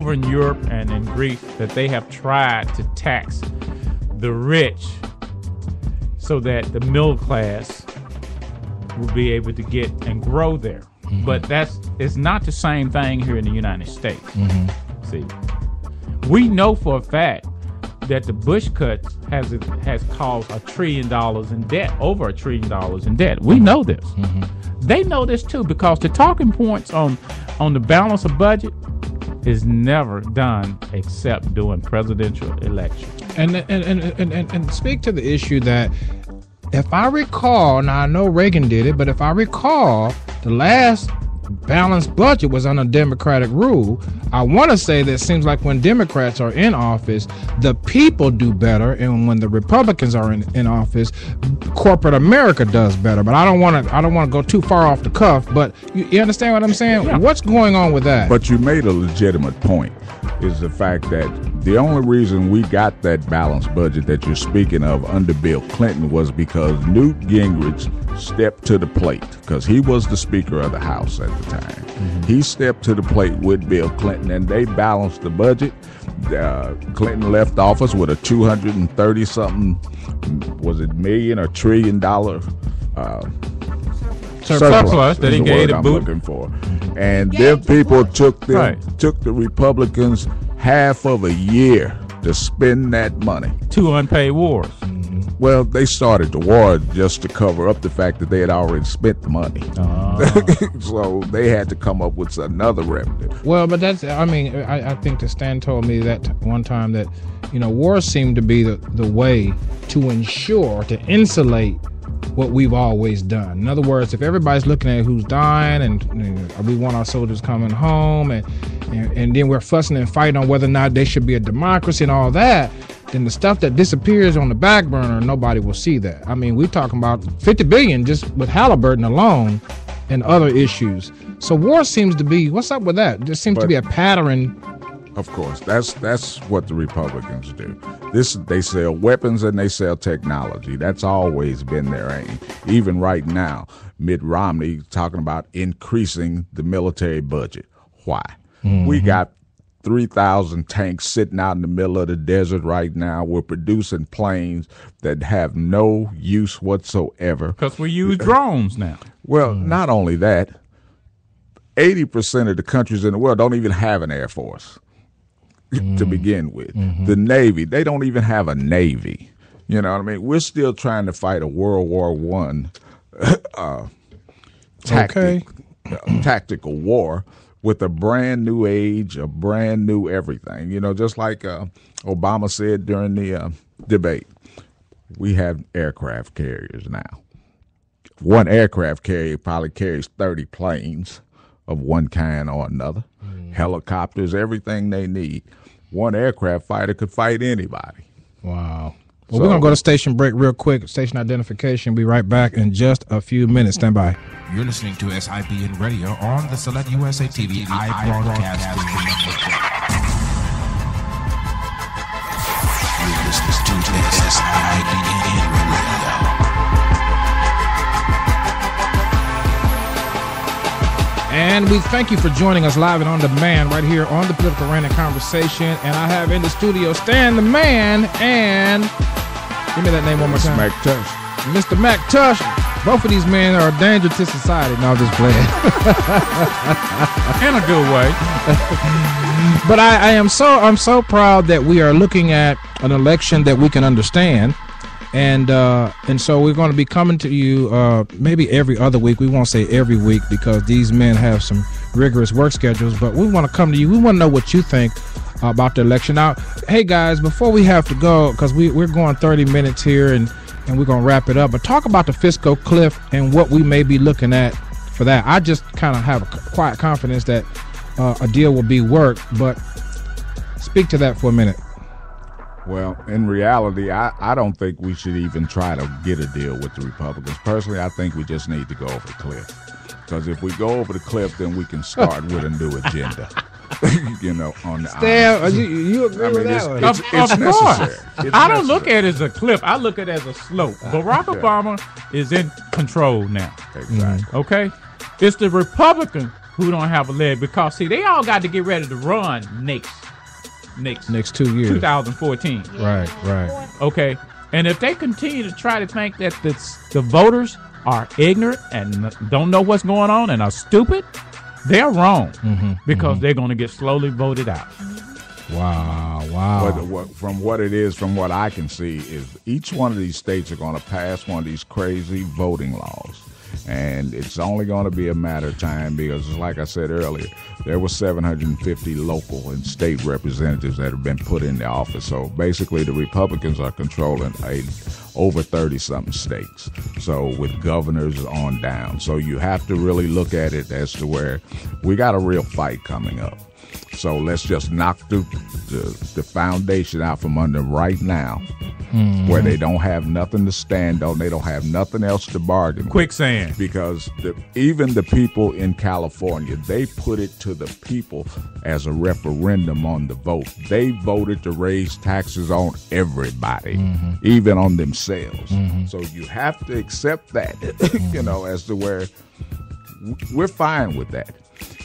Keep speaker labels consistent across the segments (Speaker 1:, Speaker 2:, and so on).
Speaker 1: over in Europe and in Greece that they have tried to tax the rich so that the middle class will be able to get and grow there. Mm-hmm. But it's not the same thing here in the United States. Mm-hmm. See, we know for a fact that the Bush cut has caused $1 trillion in debt, over $1 trillion in debt. We know this. Mm-hmm. They know this too, because the talking points on the balance of budget is never done except during presidential elections.
Speaker 2: And speak to the issue that, if I recall, now I know Reagan did it, but if I recall, the last balanced budget was under Democratic rule. I want to say that it seems like when Democrats are in office, the people do better, and when the Republicans are in office, corporate America does better. But I don't want to go too far off the cuff. But you understand what I'm saying? Yeah. What's going on with that?
Speaker 3: But you made a legitimate point. Is the fact that the only reason we got that balanced budget that you're speaking of under Bill Clinton was because Newt Gingrich stepped to the plate, because he was the Speaker of the House at the time. Mm-hmm. He stepped to the plate with Bill Clinton, and they balanced the budget. Clinton left office with a 230-something, was it million or $1 trillion surplus
Speaker 1: that he gave the boot.
Speaker 3: Looking for. And then people took the Republicans half of a year to spend that money.
Speaker 1: 2 unpaid wars.
Speaker 3: Well, they started the war just to cover up the fact that they had already spent the money. So they had to come up with another revenue.
Speaker 2: Well, but I think that Stan told me that one time that, wars seem to be the way to ensure, to insulate what we've always done. In other words, if everybody's looking at who's dying and we want our soldiers coming home and then we're fussing and fighting on whether or not they should be a democracy and all that, then the stuff that disappears on the back burner, nobody will see that. I mean, we're talking about $50 billion just with Halliburton alone and other issues. So war seems to be, what's up with that? There seems to be a pattern.
Speaker 3: Of course, that's what the Republicans do. They sell weapons and they sell technology. That's always been their aim. Even right now, Mitt Romney talking about increasing the military budget. Why? Mm-hmm. We got 3,000 tanks sitting out in the middle of the desert right now. We're producing planes that have no use whatsoever.
Speaker 1: Because we use drones now.
Speaker 3: Well, not only that, 80% of the countries in the world don't even have an Air Force to begin with. Mm-hmm. The Navy, they don't even have a Navy. You know what I mean? We're still trying to fight a World War I tactical war with a brand new age, a brand new everything. Just like Obama said during the debate, we have aircraft carriers now. One aircraft carrier probably carries 30 planes of one kind or another, helicopters, everything they need. One aircraft fighter could fight anybody.
Speaker 2: Wow. Well, we're going to go to station break real quick. Station identification. Be right back in just a few minutes. Stand by.
Speaker 4: You're listening to SIBN Radio on the Select USA TV iBroadcast. You're listening to SIBN Radio.
Speaker 2: And we thank you for joining us live and on demand right here on the Political Random Conversation. And I have in the studio Stan the Man and give me that name one more time.
Speaker 3: Mac Tush.
Speaker 2: Mr. Mac Tush. Both of these men are a danger to society. No, I'm just playing.
Speaker 1: In a good way.
Speaker 2: But I'm so proud that we are looking at an election that we can understand. And so we're going to be coming to you maybe every other week. We won't say every week because these men have some rigorous work schedules. But we want to come to you. We want to know what you think about the election. Now, hey, guys, before we have to go, because we're going 30 minutes here and we're going to wrap it up. But talk about the fiscal cliff and what we may be looking at for that. I just kind of have a quiet confidence that a deal will be worked. But speak to that for a minute.
Speaker 3: Well, in reality, I don't think we should even try to get a deal with the Republicans. Personally, I think we just need to go over the cliff. Because if we go over the cliff, then we can start with a new agenda. On the
Speaker 2: Stan, you agree with that one?
Speaker 3: It's necessary.
Speaker 1: I don't look at it as a cliff. I look at it as a slope. Barack Obama is in control now.
Speaker 3: Exactly.
Speaker 1: Okay? It's the Republicans who don't have a leg, because see, they all got to get ready to run next
Speaker 2: 2 years,
Speaker 1: 2014.
Speaker 2: Right.
Speaker 1: Okay, and if they continue to try to think that the voters are ignorant and don't know what's going on and are stupid, they're wrong, because they're going to get slowly voted out.
Speaker 2: Wow.
Speaker 3: From what I can see, is each one of these states are going to pass one of these crazy voting laws. And it's only going to be a matter of time, because, like I said earlier, there were 750 local and state representatives that have been put in the office. So basically, the Republicans are controlling over 30-something states. So with governors on down. So you have to really look at it as to where we got a real fight coming up. So let's just knock the foundation out from under right now, where they don't have nothing to stand on. They don't have nothing else to bargain with.
Speaker 1: Quicksand.
Speaker 3: Because even the people in California, they put it to the people as a referendum on the vote. They voted to raise taxes on everybody, even on themselves. So you have to accept that, as to where we're fine with that.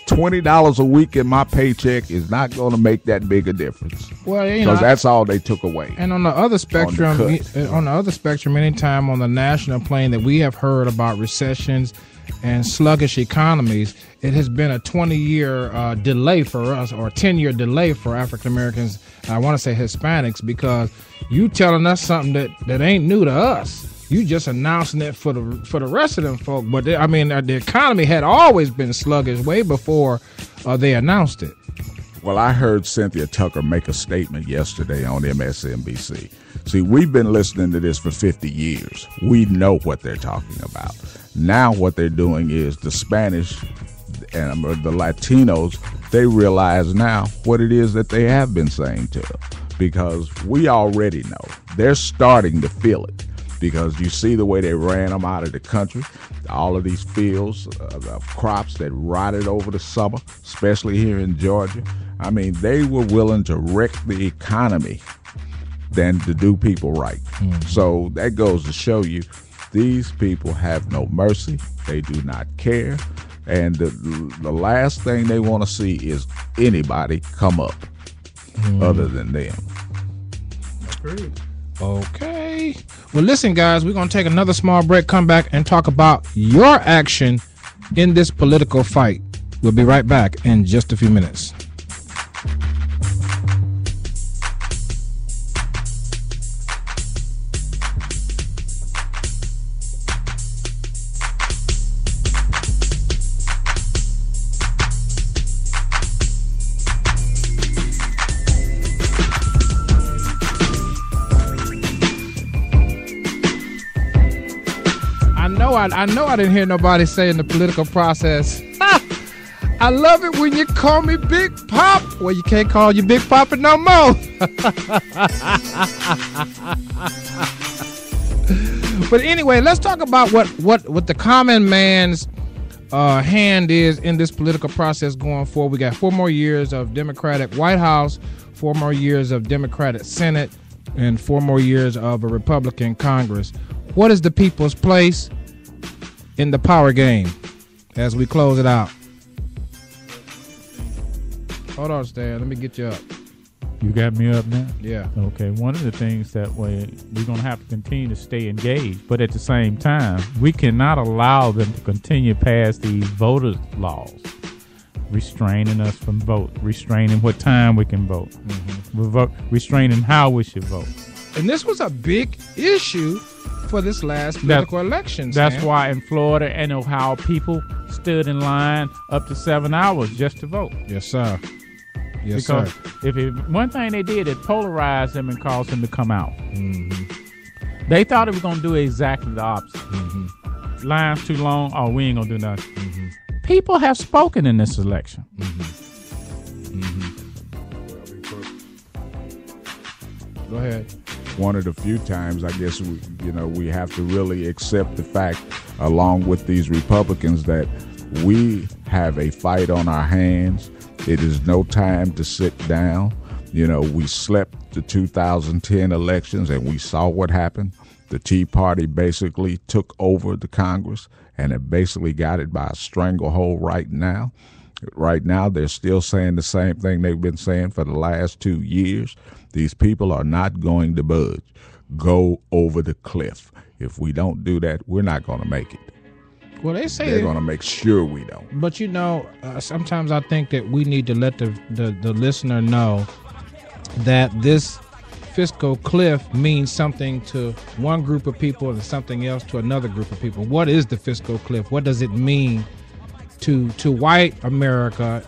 Speaker 3: $20 a week in my paycheck is not going to make that big a difference.
Speaker 2: Well,
Speaker 3: because that's all they took away.
Speaker 2: And on the other spectrum, anytime on the national plane that we have heard about recessions and sluggish economies, it has been a 20-year delay for us, or 10-year delay for African Americans. I want to say Hispanics, because you telling us something that ain't new to us. You just announcing it for the rest of them folk. But the economy had always been sluggish way before they announced it.
Speaker 3: Well, I heard Cynthia Tucker make a statement yesterday on MSNBC. See, we've been listening to this for 50 years. We know what they're talking about. Now what they're doing is the Spanish and the Latinos, they realize now what it is that they have been saying to them, because we already know. They're starting to feel it. Because you see the way they ran them out of the country, all of these fields of crops that rotted over the summer, especially here in Georgia. I mean, they were willing to wreck the economy than to do people right. So that goes to show you, these people have no mercy. They do not care. And the last thing they want to see is anybody come up other than them.
Speaker 1: Agreed.
Speaker 2: Okay. Well, listen, guys, we're going to take another small break, come back, and talk about your action in this political fight. We'll be right back in just a few minutes. I know I didn't hear nobody say in the political process, I love it when you call me Big Pop. Well, you can't call you Big Papa no more. But anyway, let's talk about what the common man's hand is in this political process going forward. We got 4 more years of Democratic White House, 4 more years of Democratic Senate, and 4 more years of a Republican Congress. What is the people's place in the power game as we close it out? Hold on, Stan. Let me get you up.
Speaker 1: You got me up now?
Speaker 2: Yeah.
Speaker 1: Okay. One of the things that way we're going to have to continue to stay engaged, but at the same time, we cannot allow them to continue past these voter laws, restraining us from vote, restraining what time we can vote, restraining how we should vote.
Speaker 2: And this was a big issue for this last political election.
Speaker 1: That's why in Florida and Ohio, people stood in line up to 7 hours just to vote.
Speaker 2: Yes, sir. Yes,
Speaker 1: because
Speaker 2: sir.
Speaker 1: One thing they did, it polarized them and caused them to come out. They thought it was going to do exactly the opposite. Lines too long, oh, we ain't going to do nothing. People have spoken in this election.
Speaker 2: Go ahead.
Speaker 3: One of the few times, I guess, we have to really accept the fact, along with these Republicans, that we have a fight on our hands. It is no time to sit down. We slept the 2010 elections and we saw what happened. The Tea Party basically took over the Congress and have basically got it by a stranglehold right now. Right now, they're still saying the same thing they've been saying for the last 2 years. These people are not going to budge. Go over the cliff. If we don't do that, we're not going to make it.
Speaker 2: Well, they say
Speaker 3: they're going to make sure we don't.
Speaker 2: But sometimes I think that we need to let the listener know that this fiscal cliff means something to one group of people and something else to another group of people. What is the fiscal cliff? What does it mean to white America,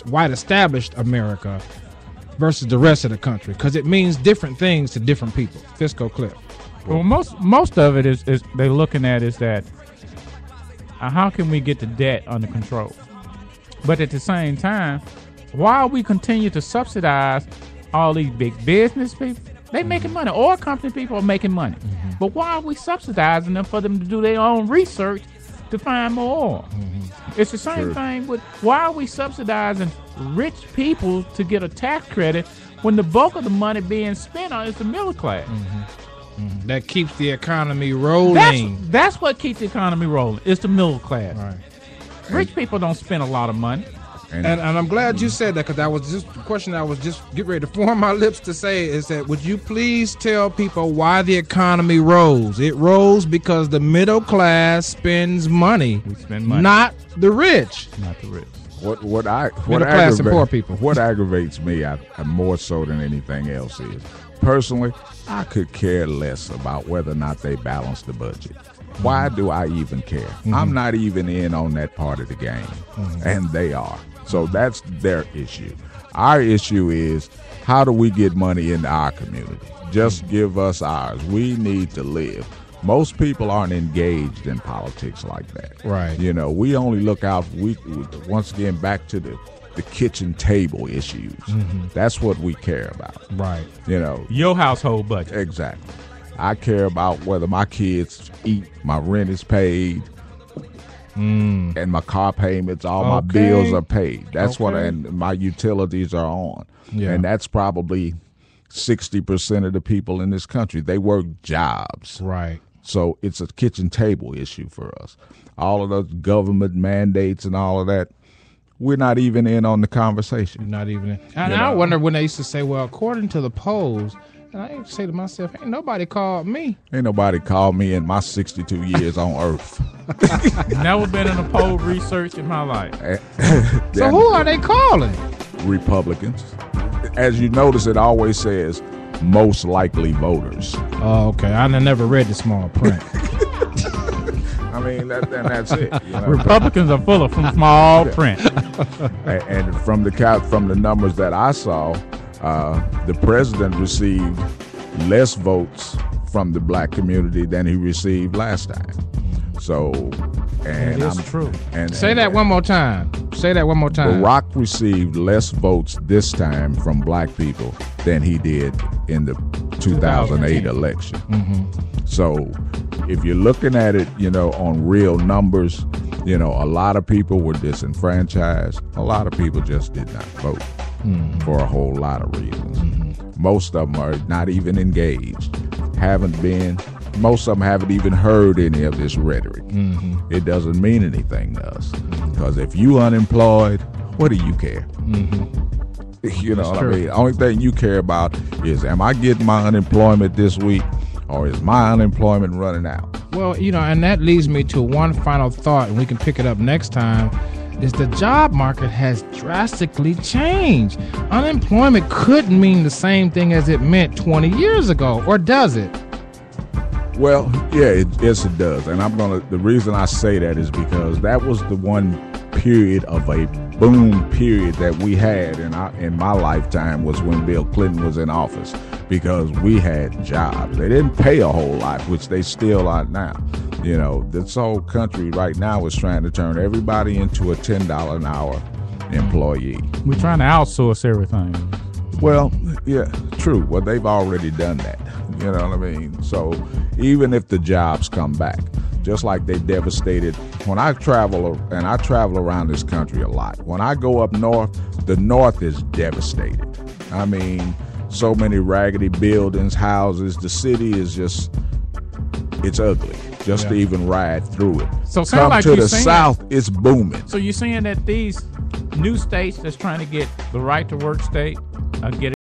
Speaker 2: white established America, versus the rest of the country? Because it means different things to different people. Fiscal cliff.
Speaker 1: Well, most of it is they're looking at is that how can we get the debt under control? But at the same time, while we continue to subsidize all these big business people, they making money. Oil company people are making money. Mm-hmm. But why are we subsidizing them for them to do their own research to find more oil? Mm-hmm. It's the same thing with why are we subsidizing rich people to get a tax credit when the bulk of the money being spent on is the middle class?
Speaker 2: Mm-hmm. Mm-hmm. That keeps the economy rolling.
Speaker 1: That's what keeps the economy rolling. It's the middle class.
Speaker 2: Right.
Speaker 1: Rich people don't spend a lot of money.
Speaker 2: And I'm glad you said that, because that was just the question I was just getting ready to form my lips to say is that would you please tell people why the economy rose? It rose because the middle class spends money.
Speaker 1: We spend money.
Speaker 2: Not the rich.
Speaker 1: Not the rich.
Speaker 3: What
Speaker 2: class and poor people.
Speaker 3: What aggravates me more so than anything else is, personally, I could care less about whether or not they balance the budget. Why do I even care? Mm-hmm. I'm not even in on that part of the game, and they are. So that's their issue. Our issue is, how do we get money into our community? Just give us ours. We need to live. Most people aren't engaged in politics like that.
Speaker 2: Right.
Speaker 3: You know, we only look out, once again, back to the kitchen table issues. Mm-hmm. That's what we care about.
Speaker 2: Right.
Speaker 3: You know.
Speaker 1: Your household budget.
Speaker 3: Exactly. I care about whether my kids eat, my rent is paid, and my car payments, all my bills are paid. That's and my utilities are on. Yeah. And that's probably 60% of the people in this country. They work jobs.
Speaker 2: Right.
Speaker 3: So it's a kitchen table issue for us. All of those government mandates and all of that, we're not even in on the conversation.
Speaker 2: Not even in. And I wonder when they used to say, well, according to the polls, and I used to say to myself, ain't nobody called me.
Speaker 3: Ain't nobody called me in my 62 years on earth.
Speaker 1: Never been in a poll research in my life.
Speaker 2: So who are they calling?
Speaker 3: Republicans. As you notice, it always says most likely voters.
Speaker 2: Oh, okay. I never read the small print.
Speaker 3: I mean, that's it. You know?
Speaker 1: Republicans are full of small print.
Speaker 3: And from the numbers that I saw, the president received less votes from the black community than he received last time. So, and
Speaker 1: it's true.
Speaker 2: Say that one more time.
Speaker 3: Barack received less votes this time from black people than he did in the 2008 election. Mm-hmm. So, if you're looking at it, on real numbers, a lot of people were disenfranchised. A lot of people just did not vote for a whole lot of reasons. Mm-hmm. Most of them are not even engaged, most of them haven't even heard any of this rhetoric. Mm-hmm. It doesn't mean anything to us. Because if you unemployed, what do you care? Mm-hmm. You know what I mean? The only thing you care about is, am I getting my unemployment this week, or is my unemployment running out?
Speaker 2: Well, and that leads me to one final thought, and we can pick it up next time, is the job market has drastically changed. Unemployment couldn't mean the same thing as it meant 20 years ago, or does it?
Speaker 3: Well, yeah, yes, it does. And the reason I say that is because that was the one period of a boom period that we had in my lifetime, was when Bill Clinton was in office, because we had jobs. They didn't pay a whole lot, which they still are now. This whole country right now is trying to turn everybody into a $10 an hour employee.
Speaker 1: We're trying to outsource everything.
Speaker 3: Well, yeah, true. Well, they've already done that. You know what I mean? So even if the jobs come back, just like they devastated, when I travel, and I travel around this country a lot, when I go up north, the north is devastated. I mean, so many raggedy buildings, houses, the city is just it's ugly just to even ride through it.
Speaker 1: So sound
Speaker 3: come
Speaker 1: like
Speaker 3: to
Speaker 1: you're
Speaker 3: the
Speaker 1: saying-
Speaker 3: south, it's booming.
Speaker 1: So you're saying that these new states that's trying to get the right to work state get